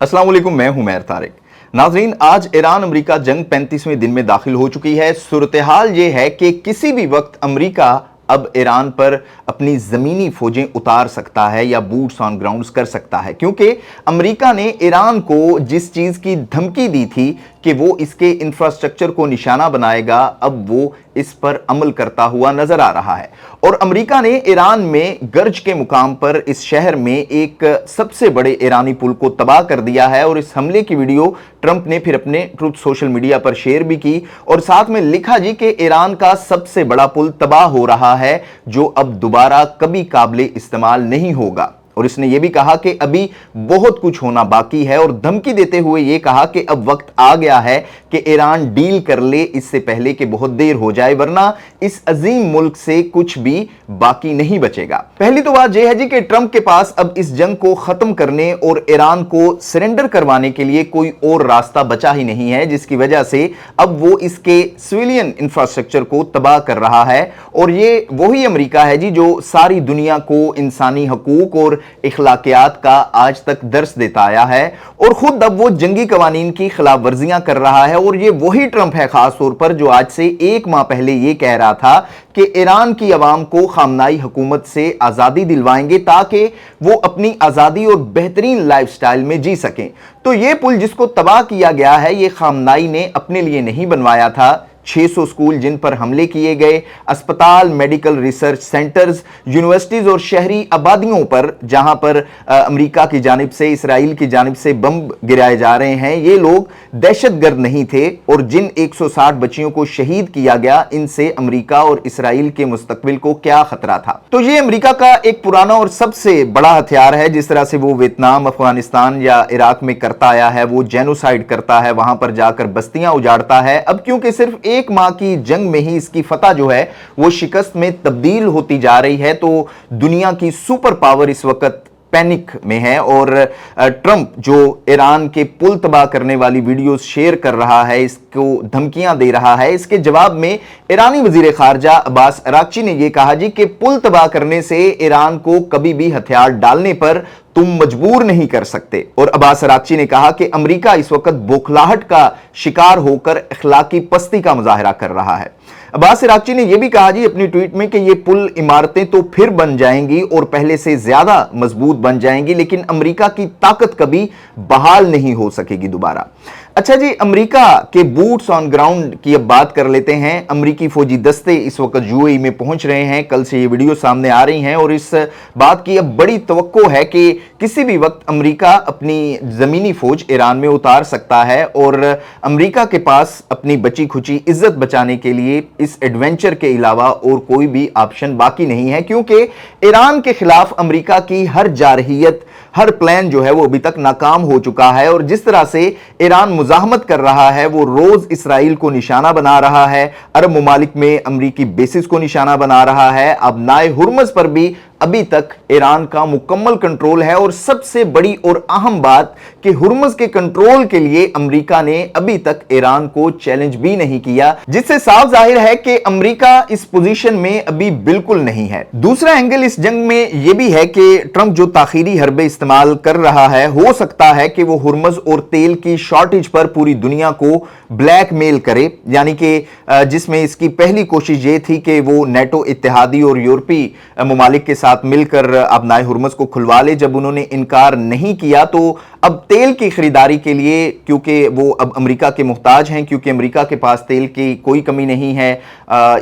अस्सलाम वालेकुम, मैं हूं मैर तारिक। नाज़रीन, आज ईरान अमेरिका जंग 35वें दिन में दाखिल हो चुकी है। सूरत हाल ये है कि किसी भी वक्त अमेरिका अब ईरान पर अपनी ज़मीनी फ़ौजें उतार सकता है या बूट्स ऑन ग्राउंड्स कर सकता है, क्योंकि अमेरिका ने ईरान को जिस चीज़ की धमकी दी थी कि वो इसके इंफ्रास्ट्रक्चर को निशाना बनाएगा, अब वो इस पर अमल करता हुआ नजर आ रहा है। और अमेरिका ने ईरान में गर्ज के मुकाम पर इस शहर में एक सबसे बड़े ईरानी पुल को तबाह कर दिया है। और इस हमले की वीडियो ट्रंप ने फिर अपने ट्रुथ सोशल मीडिया पर शेयर भी की और साथ में लिखा जी कि ईरान का सबसे बड़ा पुल तबाह हो रहा है, जो अब दोबारा कभी काबिले इस्तेमाल नहीं होगा। और इसने यह भी कहा कि अभी बहुत कुछ होना बाकी है और धमकी देते हुए यह कहा कि अब वक्त आ गया है कि ईरान डील कर ले इससे पहले कि बहुत देर हो जाए, वरना इस अजीम मुल्क से कुछ भी बाकी नहीं बचेगा। पहली तो बात यह है जी कि ट्रंप के पास अब इस जंग को खत्म करने और ईरान को सरेंडर करवाने के लिए कोई और रास्ता बचा ही नहीं है, जिसकी वजह से अब वो इसके सिविलियन इंफ्रास्ट्रक्चर को तबाह कर रहा है। और ये वही अमेरिका है जी जो सारी दुनिया को इंसानी हकूक और इखलाकियात का आज तक दर्स देता आया है और खुद अब वो जंगी कवानीन की खिलाफ वर्जियां कर रहा है। और ये वही ट्रंप है खास तौर पर जो आज से एक माह पहले ये कह रहा था कि ईरान की अवाम को खामनाई हुकूमत से आज़ादी दिलवाएंगे ताकि वो अपनी आज़ादी और बेहतरीन लाइफस्टाइल में जी सकें। तो ये पुल जिसको तबाह किया गया है, ये खामनाई ने अपने लिए नहीं बनवाया था। 600 स्कूल जिन पर हमले किए गए, अस्पताल, मेडिकल रिसर्च सेंटर्स, यूनिवर्सिटीज और शहरी आबादियों पर जहां पर अमेरिका की जानिब से, इसराइल की जानिब से बम गिराए जा रहे हैं, ये लोग दहशतगर्द नहीं थे। और जिन 160 बच्चियों को शहीद किया गया, इनसे अमेरिका और इसराइल के मुस्तकबिल को क्या खतरा था। तो ये अमेरिका का एक पुराना और सबसे बड़ा हथियार है। जिस तरह से वो वियतनाम, अफगानिस्तान या इराक में करता आया है, वो जेनोसाइड करता है, वहां पर जाकर बस्तियां उजाड़ता है। अब क्योंकि सिर्फ एक माह की जंग में ही इसकी फतह जो है वो शिकस्त में तब्दील होती जा रही है, तो दुनिया की सुपर पावर इस वक्त पैनिक में है। और ट्रंप जो ईरान के पुल तबाह करने वाली वीडियोस शेयर कर रहा है, इसको धमकियां दे रहा है, इसके जवाब में ईरानी वजीर खारजा अब्बास अराक्ची ने यह कहा जी कि पुल तबाह करने से ईरान को कभी भी हथियार डालने पर तुम मजबूर नहीं कर सकते। और अब्बास अराक्ची ने कहा कि अमेरिका इस वक्त बौखलाहट का शिकार होकर अखलाकी पस्ती का मुजाहरा कर रहा है। अब्बास अराक्ची ने यह भी कहा जी अपनी ट्वीट में कि ये पुल इमारतें तो फिर बन जाएंगी और पहले से ज्यादा मजबूत बन जाएंगी, लेकिन अमेरिका की ताकत कभी बहाल नहीं हो सकेगी दोबारा। अच्छा जी, अमेरिका के बूट्स ऑन ग्राउंड की अब बात कर लेते हैं। अमेरिकी फौजी दस्ते इस वक्त यूएई में पहुंच रहे हैं। कल से ये वीडियो सामने आ रही हैं और इस बात की अब बड़ी तवक्को है कि किसी भी वक्त अमेरिका अपनी जमीनी फौज ईरान में उतार सकता है। और अमेरिका के पास अपनी बची खुची इज्जत बचाने के लिए इस एडवेंचर के अलावा और कोई भी ऑप्शन बाकी नहीं है, क्योंकि ईरान के खिलाफ अमेरिका की हर जारहियत, हर प्लान जो है वो अभी तक नाकाम हो चुका है। और जिस तरह से ईरान मुजाहमत कर रहा है, वो रोज इसराइल को निशाना बना रहा है, अरब ममालिक में अमरीकी बेसिस को निशाना बना रहा है। अब नाए हुर्मुज़ पर भी अभी तक ईरान का मुकम्मल कंट्रोल है। और सबसे बड़ी और अहम बात कि हुर्मुज़ के कंट्रोल के लिए अमेरिका ने अभी तक ईरान को चैलेंज भी नहीं किया, जिससे साफ जाहिर है कि अमेरिका इस पोजीशन में अभी बिल्कुल नहीं है। दूसरा एंगल इस जंग में यह भी है कि ट्रंप जो ताखीरी हरबे इस्तेमाल कर रहा है, हो सकता है कि वो हुर्मुज़ और तेल की शॉर्टेज पर पूरी दुनिया को ब्लैकमेल करे, यानी कि जिसमें इसकी पहली कोशिश ये थी कि वो नेटो इत्तेहादी और यूरोपीय ममालिक के साथ मिलकर अब नाए हुर्मुज़ को खुलवा ले। जब उन्होंने इनकार नहीं किया तो अब तेल की खरीदारी के लिए, क्योंकि वो अब अमेरिका के मुहताज हैं, क्योंकि अमेरिका के पास तेल की कोई कमी नहीं है,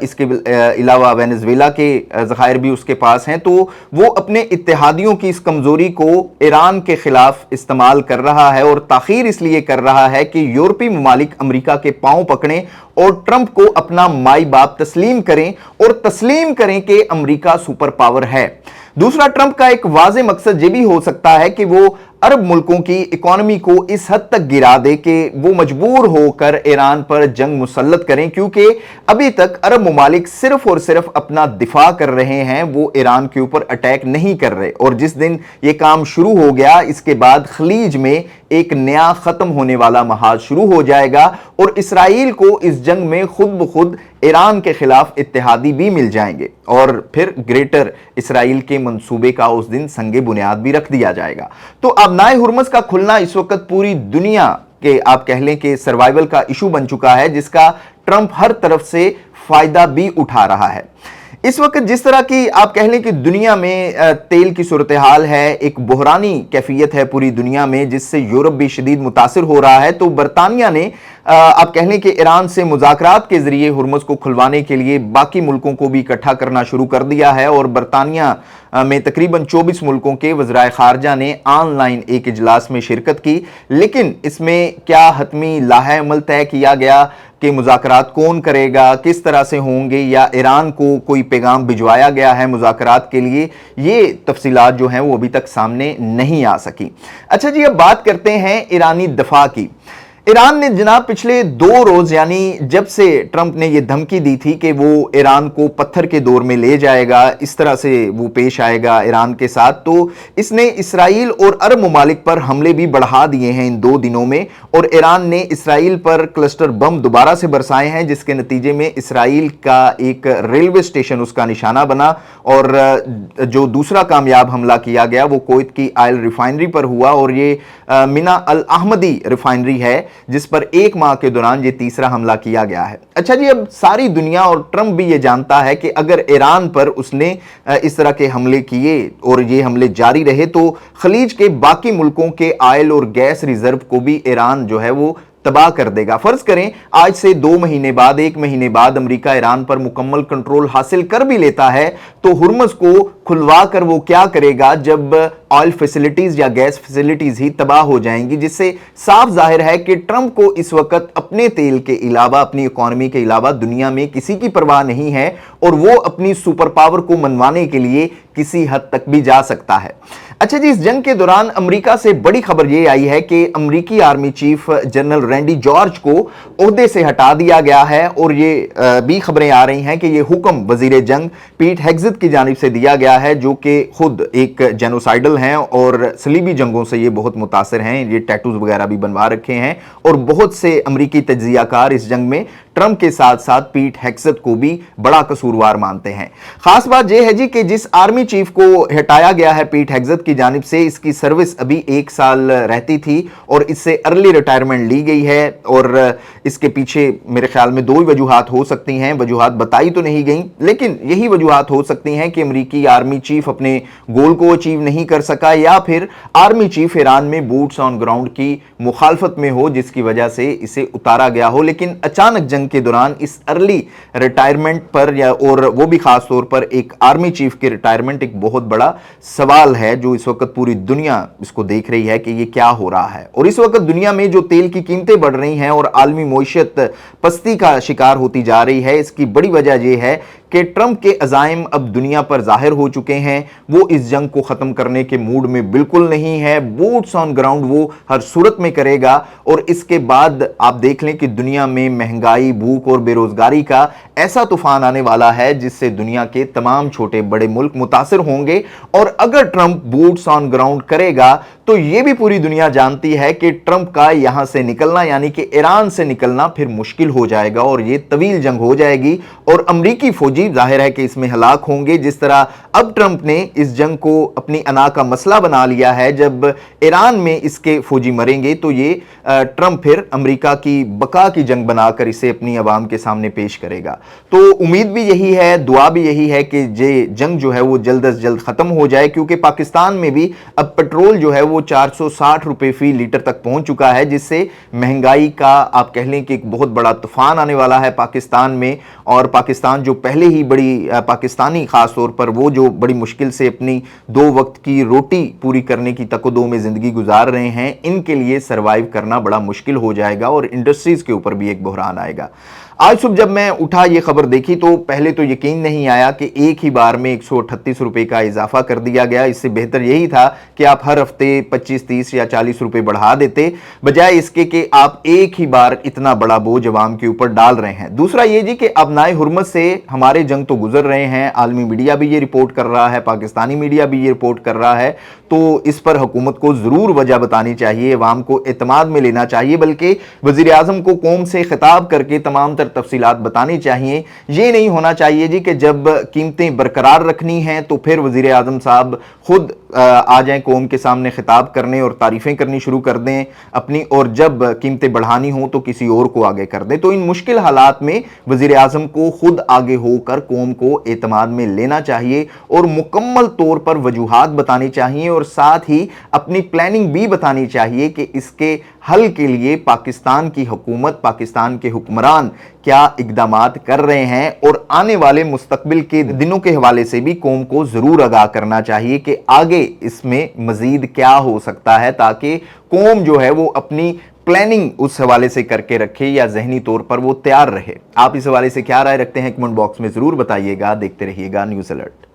इसके अलावा वेनेजुएला के ज़खायर भी उसके पास हैं, तो वो अपने इत्तेहादियों की इस कमजोरी को ईरान के खिलाफ इस्तेमाल कर रहा है। और ताखीर इसलिए कर रहा है कि यूरोपीय ममालिक अमेरिका के पांव पकड़ें और ट्रंप को अपना माई बाप तस्लीम करें और तस्लीम करें कि अमेरिका सुपर पावर है। दूसरा, ट्रंप का एक वाज़ेह मकसद यह भी हो सकता है कि वो अरब मुल्कों की इकोनॉमी को इस हद तक गिरा दे कि वो मजबूर होकर ईरान पर जंग मुसल्लत करें, क्योंकि अभी तक अरब ममालिक सिर्फ और सिर्फ अपना दिफा कर रहे हैं, वो ईरान के ऊपर अटैक नहीं कर रहे। और जिस दिन ये काम शुरू हो गया, इसके बाद खलीज में ایک نیا ختم ہونے والا محاذ شروع ہو جائے گا اور اسرائیل کو اس جنگ میں خود بخود ایران کے خلاف اتحادی بھی مل جائیں گے اور پھر گریٹر اسرائیل کے منصوبے کا اس دن سنگ بنیاد بھی رکھ دیا جائے گا۔ تو آبنائے ہرمز کا کھلنا اس وقت پوری دنیا کہ آپ کہہ لیں کہ سروائیول کا ایشو بن چکا ہے، جس کا ٹرمپ ہر طرف سے فائدہ بھی اٹھا رہا ہے۔ اس وقت جس طرح کی آپ کہہ لیں کہ دنیا میں تیل کی صورتحال ہے، ایک بحرانی کیفیت ہے پوری دنیا میں، جس سے یورپ بھی شدید متاثر ہو رہا ہے، تو برطانیہ نے آپ کہہ لیں کہ ایران سے مذاکرات کے ذریعے ہرمز کو کھلوانے کے لیے باقی ملکوں کو بھی اکٹھا کرنا شروع کر دیا ہے، اور برطانیہ میں تقریباً 24 ملکوں کے وزرائے خارجہ نے آن لائن ایک اجلاس میں شرکت کی، لیکن اس میں کیا حتمی لائحہ عمل طے کیا گیا کہ مذاکرات کون کرے گا، کس طرح سے ہوں گے، یا ایران کو کوئی پیغام بھجوایا گیا ہے مذاکرات کے لیے، یہ تفصیلات جو ہیں وہ ابھی تک سامنے نہیں آ سکی۔ اچھا جی، اب بات کرتے ہیں ایرانی دفاع کی۔ ایران نے جناب پچھلے 2 روز یعنی جب سے ٹرمپ نے یہ دھمکی دی تھی کہ وہ ایران کو پتھر کے دور میں لے جائے گا، اس طرح سے وہ پیش آئے گا ایران کے ساتھ، تو اس نے اسرائیل اور عرب ممالک پر حملے بھی بڑھا دیے ہیں ان 2 دنوں میں، اور ایران نے اسرائیل پر کلسٹر بم دوبارہ سے برسائے ہیں، جس کے نتیجے میں اسرائیل کا ایک ریلوے اسٹیشن اس کا نشانہ بنا، اور جو دوسرا کامیاب حملہ کیا گیا وہ کویت کی آئل ریفائنری پر ہوا، اور یہ مینا الاحمدی ریفائنری ہے جس پر 1 ماہ کے دوران یہ تیسرا حملہ کیا گیا ہے۔ اچھا جی، اب ساری دنیا اور ٹرمپ بھی یہ جانتا ہے کہ اگر ایران پر اس نے اس طرح کے حملے کیے اور یہ حملے جاری رہے تو خلیج کے باقی ملکوں کے آئل اور گیس ریزرو کو بھی ایران جو ہے وہ تباہ کر دے گا۔ فرض کریں آج سے 2 مہینے بعد 1 مہینے بعد امریکہ ایران پر مکمل کنٹرول حاصل کر بھی لیتا ہے تو ہرمز کو کھلوا کر وہ کیا کرے گا جب آئل فیسلٹیز یا گیس فیسلٹیز ہی تباہ ہو جائیں گی، جس سے صاف ظاہر ہے کہ ٹرمپ کو اس وقت اپنے تیل کے علاوہ، اپنی اکانومی کے علاوہ دنیا میں کسی کی پرواہ نہیں ہے، اور وہ اپنی سپر پاور کو منوانے کے لیے کسی حد تک بھی جا سکتا ہے۔ اچھا جی، اس جنگ کے دوران امریکہ سے بڑی خبر یہ آئی ہے کہ امریکی آرمی چیف جنرل رینڈی جارج کو عہدے سے ہٹا دیا گیا ہے، اور یہ بھی خبریں آ رہی ہیں کہ یہ حکم وزیر جنگ پیٹ ہیگزت کی جانب سے دیا گیا ہے، جو کہ خود ایک جینوسائیڈل ہیں اور صلیبی جنگوں سے یہ بہت متاثر ہیں، یہ ٹیٹوز وغیرہ بھی بنوا رکھے ہیں، اور بہت سے امریکی تجزیہ کار اس جنگ میں ٹرمپ کے ساتھ ساتھ پیٹ ہیگزت کو بھی بڑا قصوروار مانتے ہیں۔ خاص بات یہ ہے جی کہ جس آرمی چیف کو ہٹایا گیا ہے پیٹ ہیگزت کی جانب سے، اس کی سروس ابھی 1 سال رہتی تھی اور اس سے ارلی ریٹائرمنٹ لی گئی ہے، اور اس کے پیچھے میرے خیال میں 2 ہی وجوہات ہو سکتی ہیں، وجوہات بتائی تو نہیں گئیں، لیکن یہی وجوہات ہو سکتی ہیں کہ امریکی آرمی چیف اپنے گول کو اچیو نہیں کر سکا، یا پھر آرمی چیف ایران میں بوٹس آن گراؤنڈ کی مخالفت میں ہو، جس کی وجہ سے اسے اتارا گیا ہو۔ لیکن اچانک جنگ کے دوران اس ارلی ریٹائرمنٹ پر اور وہ بھی خاص طور پر ایک آرمی چیف کے ریٹائرمنٹ ایک بہت بڑا سوال ہے، جو اس وقت پوری دنیا اس کو دیکھ رہی ہے کہ یہ کیا ہو رہا ہے۔ اور اس وقت دنیا میں جو تیل کی قیمتیں بڑھ رہی ہیں اور عالمی معیشت پستی کا شکار ہوتی جا رہی ہے، اس کی بڑی وجہ یہ ہے کہ ٹرمپ کے عزائم اب دنیا پر ظاہر ہو چکے ہیں، وہ اس جنگ کو ختم کرنے کے موڈ میں بالکل نہیں ہے، بوٹس آن گراؤنڈ وہ ہر صورت میں کرے گا، اور اس کے بعد آپ دیکھ لیں کہ دنیا میں مہنگائی، بھوک اور بے روزگاری کا ایسا طوفان آنے والا ہے جس سے دنیا کے تمام چھوٹے بڑے ملک متاثر ہوں گے، اور اگر ٹرمپ بوٹس آن گراؤنڈ کرے گا تو یہ بھی پوری دنیا جانتی ہے کہ ٹرمپ کا یہاں سے نکلنا یعنی کہ ایران سے نکلنا پھر مشکل ہو جائے گا، اور یہ طویل جنگ ہو جائے گی، اور امریکی فوجی ظاہر ہے کہ اس میں ہلاک ہوں گے۔ جس طرح اب ٹرمپ نے اس جنگ کو اپنی انا کا مسئلہ بنا لیا ہے، جب ایران میں اس کے فوجی مریں گے تو یہ ٹرمپ پھر امریکہ کی بقا کی جنگ بنا کر اسے اپنی عوام کے سامنے پیش کرے گا۔ تو امید بھی یہی ہے، دعا بھی یہی ہے کہ یہ جنگ جو ہے وہ جلد از جلد ختم ہو جائے، کیونکہ پاکستان میں بھی اب پیٹرول جو ہے وہ 460 روپے فی لیٹر تک پہنچ چکا ہے، جس سے مہنگائی کا آپ کہہ لیں کہ ایک بہت بڑا طوفان آنے والا ہے پاکستان میں، اور پاکستان جو پہلے ہی بڑی پاکستانی خاص طور پر وہ جو بڑی مشکل سے اپنی 2 وقت کی روٹی پوری کرنے کی تک و دو میں زندگی گزار رہے ہیں، ان کے لیے سروائیو کرنا بڑا مشکل ہو جائے گا، اور انڈسٹریز کے اوپر بھی ایک بحران آئے گا۔ आज सुबह जब मैं उठा ये खबर देखी तो पहले तो यकीन नहीं आया कि एक ही बार में 138 रुपए का इजाफा कर दिया गया। इससे बेहतर यही था कि आप हर हफ्ते 25, 30 या 40 रुपए बढ़ा देते, बजाय इसके कि आप एक ही बार इतना बड़ा बोझ अवाम के ऊपर डाल रहे हैं। दूसरा ये जी कि अबनाए हुर्मत से हमारे जंग तो गुजर रहे हैं, आलमी मीडिया भी ये रिपोर्ट कर रहा है, पाकिस्तानी मीडिया भी ये रिपोर्ट कर रहा है, तो इस पर हुकूमत को जरूर वजह बतानी चाहिए, अवाम को एतमाद में लेना चाहिए, बल्कि वजीर आजम को कौम से खिताब करके तमाम तर तफसीलात बतानी चाहिए। ये नहीं होना चाहिए जी कि जब कीमतें बरकरार रखनी हैं तो फिर वजीर आजम साहब खुद आ जाएं कौम के सामने खिताब करने और तारीफें करनी शुरू कर दें अपनी, और जब कीमतें बढ़ानी हो तो किसी और को आगे कर दें। तो इन मुश्किल हालात में वजीर आजम को खुद आगे होकर कौम को एतमाद में लेना चाहिए और मुकम्मल तौर पर वजूहात बतानी चाहिए, और साथ ही अपनी प्लानिंग भी बतानी चाहिए कि इसके हल के लिए पाकिस्तान की हुकूमत, पाकिस्तान के हुक्मरान क्या इकदामात कर रहे हैं, और आने वाले मुस्तकबिल के दिनों के हवाले से भी कौम को जरूर आगाह करना चाहिए कि आगे इसमें मजीद क्या हो सकता है, ताकि कौम जो है वो अपनी प्लानिंग उस हवाले से करके रखे या जहनी तौर पर वो तैयार रहे। आप इस हवाले से क्या राय रखते हैं कमेंट बॉक्स में जरूर बताइएगा। देखते रहिएगा न्यूज़ अलर्ट।